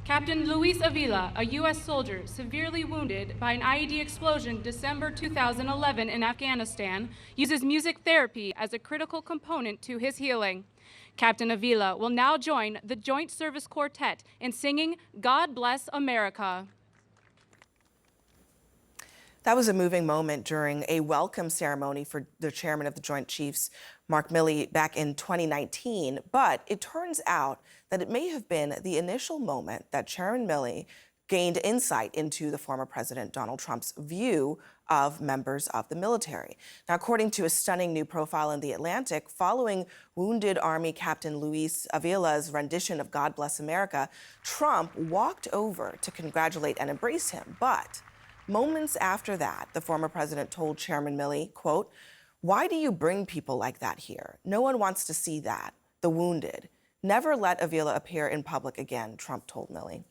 Captain Luis Avila, a U.S. soldier severely wounded by an IED explosion December 2011 in Afghanistan, uses music therapy as a critical component to his healing. Captain Avila will now join the Joint Service Quartet in singing God Bless America. That was a moving moment during a welcome ceremony for the chairman of the Joint Chiefs, Mark Milley, back in 2019. But it turns out that it may have been the initial moment that Chairman Milley gained insight into the former President Donald Trump's view of members of the military. Now, according to a stunning new profile in The Atlantic, following wounded Army Captain Luis Avila's rendition of God Bless America, Trump walked over to congratulate and embrace him. But moments after that, the former president told Chairman Milley, quote, "Why do you bring people like that here? No one wants to see that, the wounded. Never let Avila appear in public again," Trump told Milley.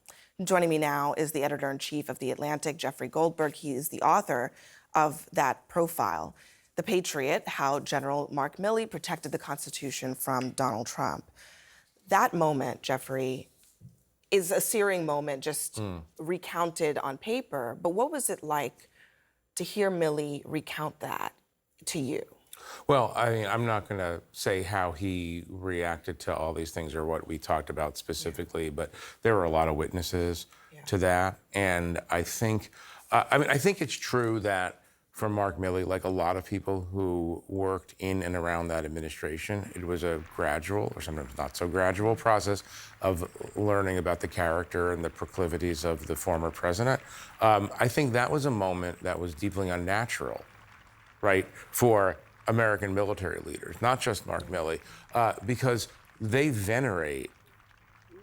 Joining me now is the editor-in-chief of The Atlantic, Jeffrey Goldberg. He is the author of that profile, The Patriot: How General Mark Milley Protected the Constitution from Donald Trump. That moment, Jeffrey, is a searing moment, just recounted on paper. But what was it like to hear Milley recount that to you? Well, I mean, I'm not going to say how he reacted to all these things or what we talked about specifically, but there were a lot of witnesses to that. And I think, I think it's true that for Mark Milley, like a lot of people who worked in and around that administration, it was a gradual, or sometimes not so gradual, process of learning about the character and the proclivities of the former president. I think that was a moment that was deeply unnatural, right, for American military leaders, not just Mark Milley, because they venerate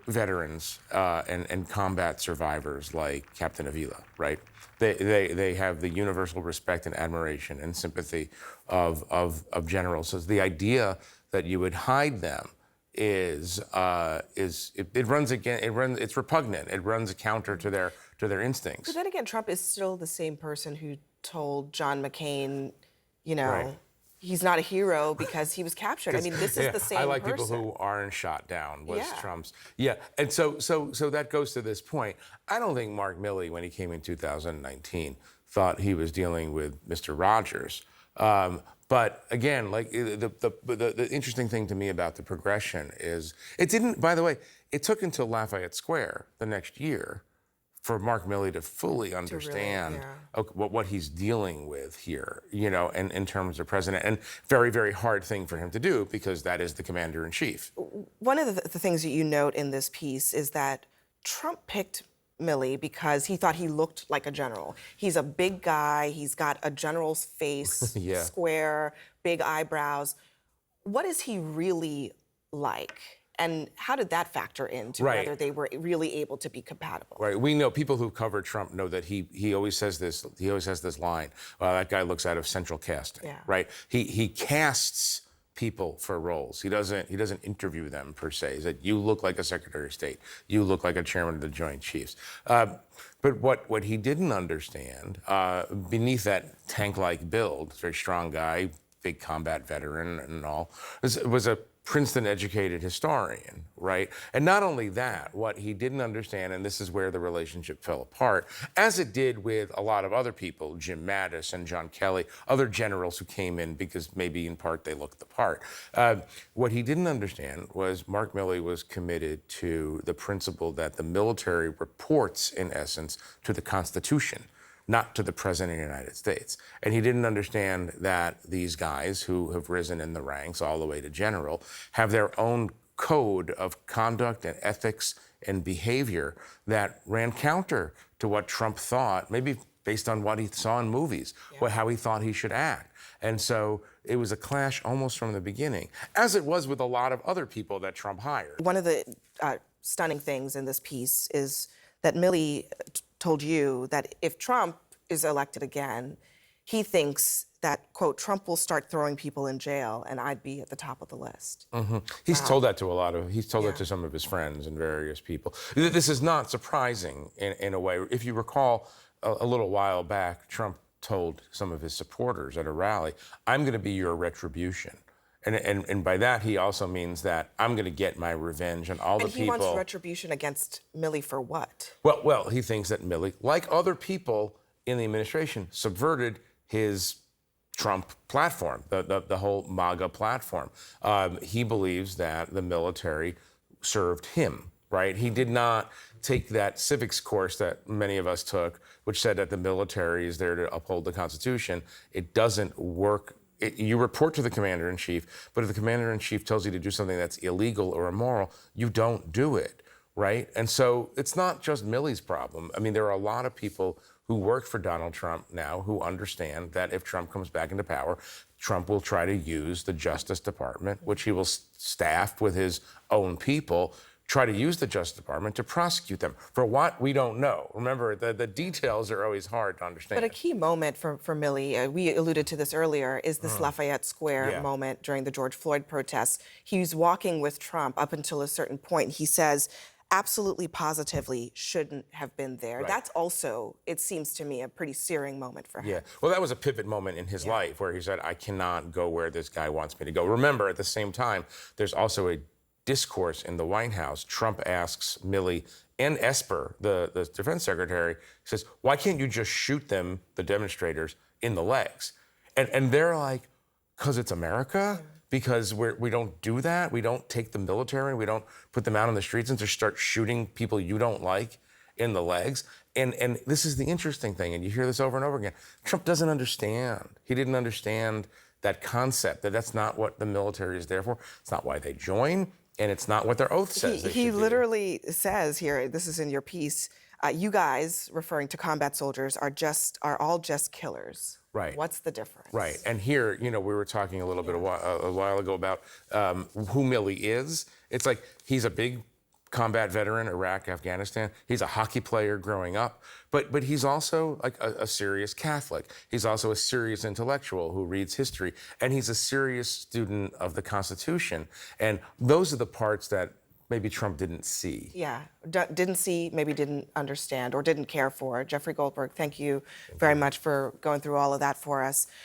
veterans and combat survivors like Captain Avila, right? They have the universal respect and admiration and sympathy of generals. So the idea that you would hide them it's repugnant. It runs counter to their instincts. But then again, Trump is still the same person who told John McCain, Right. he's not a hero because he was captured. I mean, this is the same person. I like people who aren't shot down, was Yeah. Trump's. Yeah, and so that goes to this point. I don't think Mark Milley, when he came in 2019, thought he was dealing with Mr. Rogers. But again, like the interesting thing to me about the progression is it didn't, by the way, it took until Lafayette Square the next year for Mark Milley to fully understand what he's dealing with here, and in terms of president. And very, very hard thing for him to do because that is the commander-in-chief. One of the things that you note in this piece is that Trump picked Milley because he thought he looked like a general. He's a big guy. He's got a general's face, square, big eyebrows. What is he really like? And how did that factor into whether they were really able to be compatible? Right. We know people who cover Trump know that he always says this. He always has this line. That guy looks out of central casting. Yeah. Right. He casts people for roles. He doesn't interview them per se. He said, you look like a Secretary of State. You look like a chairman of the Joint Chiefs. But what he didn't understand beneath that tank-like build, very strong guy, big combat veteran and all, was a Princeton-educated historian, right? And not only that, what he didn't understand, and this is where the relationship fell apart, as it did with a lot of other people, Jim Mattis and John Kelly, other generals who came in because maybe in part they looked the part. What he didn't understand was Mark Milley was committed to the principle that the military reports, in essence, to the Constitution, not to the President of the United States. And he didn't understand that these guys who have risen in the ranks all the way to general have their own code of conduct and ethics and behavior that ran counter to what Trump thought, maybe based on what he saw in movies, how he thought he should act. And so it was a clash almost from the beginning, as it was with a lot of other people that Trump hired. One of the stunning things in this piece is that Milley told you that if Trump is elected again, he thinks that, quote, Trump will start throwing people in jail and I'd be at the top of the list. He's told that to he's told that to some of his friends and various people. This is not surprising in a way. If you recall a little while back, Trump told some of his supporters at a rally, I'm going to be your retribution. And by that, he also means that I'm going to get my revenge on all the And he people. wants retribution against Milley for what? Well, he thinks that Milley, like other people in the administration, subverted his Trump platform, the whole MAGA platform. He believes that the military served him, right? He did not take that civics course that many of us took, which said that the military is there to uphold the Constitution. It doesn't work. You report to the commander in chief, but if the commander in chief tells you to do something that's illegal or immoral, you don't do it, right? And so it's not just Milley's problem. I mean, there are a lot of people who work for Donald Trump now who understand that if Trump comes back into power, Trump will try to use the Justice Department, which he will staff with his own people, try to use the Justice Department to prosecute them for what we don't know. Remember, the details are always hard to understand. But a key moment for Milley, we alluded to this earlier, is this Lafayette Square Yeah. moment during the George Floyd protests. He's walking with Trump up until a certain point. He says, absolutely positively shouldn't have been there. Right. That's also, it seems to me, a pretty searing moment for him. Yeah, well, that was a pivot moment in his life where he said, I cannot go where this guy wants me to go. Remember, at the same time, there's also a discourse in the White House. Trump asks Milley and Esper, the defense secretary, says, why can't you just shoot them, the demonstrators, in the legs? And they're like, because it's America? Because we don't do that? We don't take the military, we don't put them out on the streets and just start shooting people you don't like in the legs? And this is the interesting thing, and you hear this over and over again. Trump doesn't understand. He didn't understand that concept, that's not what the military is there for. It's not why they join, and it's not what their oath says they He should do. literally says here, this is in your piece, you guys, referring to combat soldiers, are all just killers. Right. What's the difference? Right, and here, we were talking a little bit a while ago about who Milley is. It's like he's a big combat veteran, Iraq, Afghanistan. He's a hockey player growing up, but he's also like a serious Catholic. He's also a serious intellectual who reads history, and he's a serious student of the Constitution. And those are the parts that maybe Trump didn't see. Yeah, didn't see, maybe didn't understand or didn't care for. Jeffrey Goldberg, thank you very much for going through all of that for us.